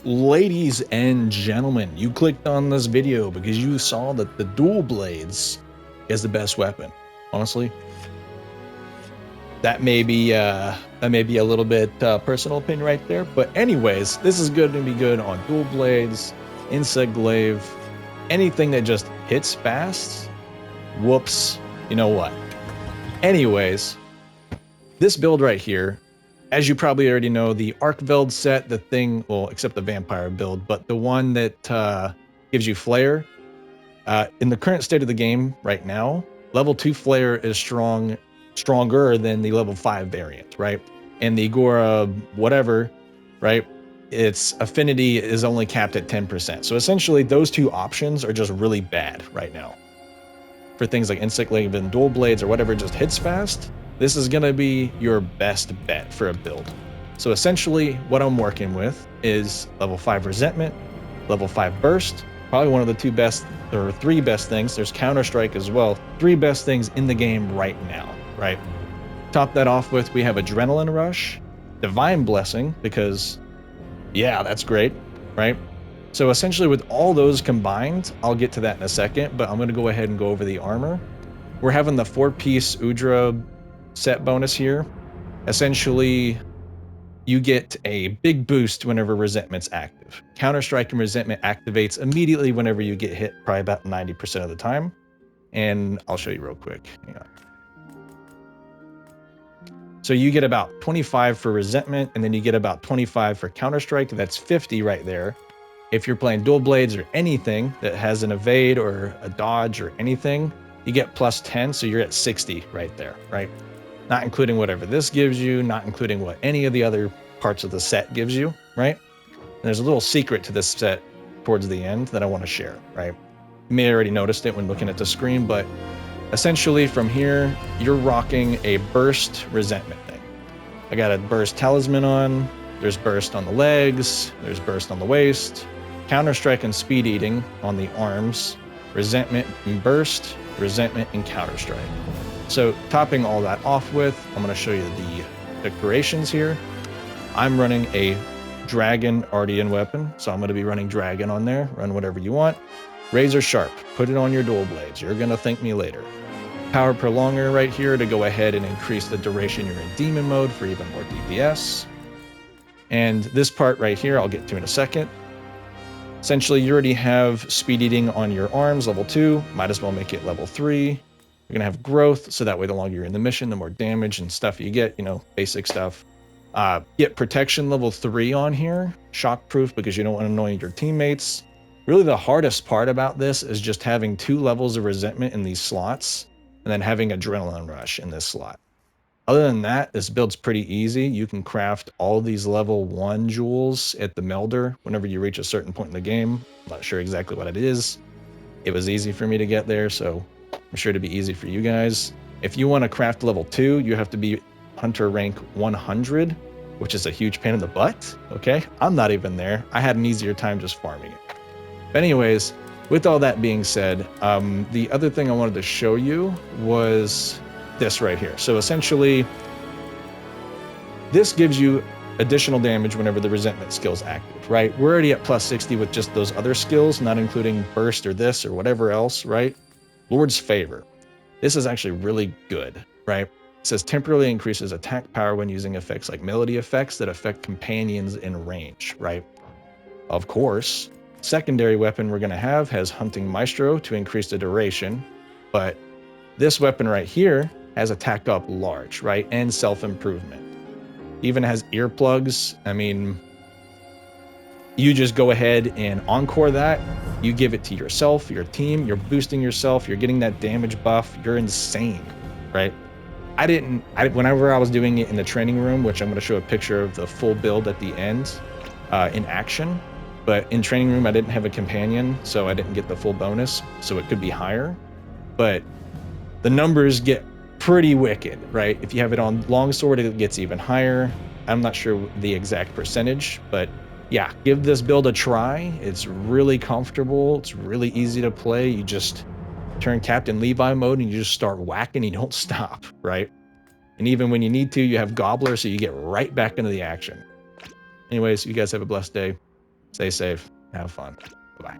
Ladies and gentlemen, you clicked on this video because you saw that the dual blades is the best weapon. Honestly, that may be a little bit personal opinion right there. But anyways, this is going to be good on dual blades, insect glaive, anything that just hits fast. Whoops, you know what? Anyways, this build right here, as you probably already know, the Arcveld set, the thing, well, except the vampire build, but the one that gives you flare. In the current state of the game right now, level 2 flare is stronger than the level 5 variant, right? And the Gora whatever, right? Its affinity is only capped at 10%. So essentially those two options are just really bad right now. For things like insect glaive and dual blades or whatever just hits fast, this is going to be your best bet for a build. So essentially what I'm working with is level 5 resentment, level 5 burst, probably one of the two best or three best things. There's counter strike as well. Three best things in the game right now, right? Top that off with, we have adrenaline rush, divine blessing, because yeah, that's great, right? So essentially with all those combined, I'll get to that in a second, but I'm going to go ahead and go over the armor. We're having the 4-piece Udra set bonus here. Essentially, you get a big boost whenever resentment's active. Counter-Strike and resentment activates immediately whenever you get hit, probably about 90% of the time. And I'll show you real quick. Hang on. So you get about 25 for resentment, and then you get about 25 for Counter-Strike. That's 50 right there. If you're playing dual blades or anything that has an evade or a dodge or anything, you get plus 10, so you're at 60 right there, right? Not including whatever this gives you, not including what any of the other parts of the set gives you, right? And there's a little secret to this set towards the end that I want to share, right? You may have already noticed it when looking at the screen, but essentially from here, you're rocking a burst resentment thing. I got a burst talisman on, there's burst on the legs, there's burst on the waist, counter-strike and speed eating on the arms, resentment and burst, resentment and counter-strike. So topping all that off with, I'm going to show you the decorations here. I'm running a dragon Ardian weapon, so I'm going to be running dragon on there. Run whatever you want. Razor sharp, put it on your dual blades. You're going to thank me later. Power prolonger right here to go ahead and increase the duration you're in demon mode for even more DPS. And this part right here, I'll get to in a second. Essentially, you already have speed eating on your arms, level 2. Might as well make it level 3. You're going to have growth, so that way the longer you're in the mission, the more damage and stuff you get, you know, basic stuff. Get protection level 3 on here. Shock proof because you don't want to annoy your teammates. Really the hardest part about this is just having 2 levels of resentment in these slots, and then having adrenaline rush in this slot. Other than that, this build's pretty easy. You can craft all these level 1 jewels at the melder whenever you reach a certain point in the game. I'm not sure exactly what it is. It was easy for me to get there, so I'm sure it'd be easy for you guys. If you want to craft level 2, you have to be hunter rank 100, which is a huge pain in the butt, okay? I'm not even there. I had an easier time just farming it. But anyways, with all that being said, the other thing I wanted to show you was this right here. So essentially, this gives you additional damage whenever the resentment skill is active, right? We're already at plus 60 with just those other skills, not including burst or this or whatever else, right? Lord's Favor. This is actually really good, right? It says temporarily increases attack power when using effects like melody effects that affect companions in range, right? Of course, secondary weapon we're going to have has Hunting Maestro to increase the duration, but this weapon right here has attack up large, right? And self-improvement. Even has earplugs. I mean, you just go ahead and encore that. You give it to yourself, your team, you're boosting yourself, you're getting that damage buff, you're insane, right? Whenever I was doing it in the training room, which I'm going to show a picture of the full build at the end in action, but in training room I didn't have a companion, so I didn't get the full bonus, so it could be higher. But the numbers get pretty wicked, right? If you have it on longsword, it gets even higher. I'm not sure the exact percentage, but yeah, give this build a try. It's really comfortable. It's really easy to play. You just turn Captain Levi mode and you just start whacking. You don't stop, right? And even when you need to, you have Gobbler, so you get right back into the action. Anyways, you guys have a blessed day. Stay safe. Have fun. Bye.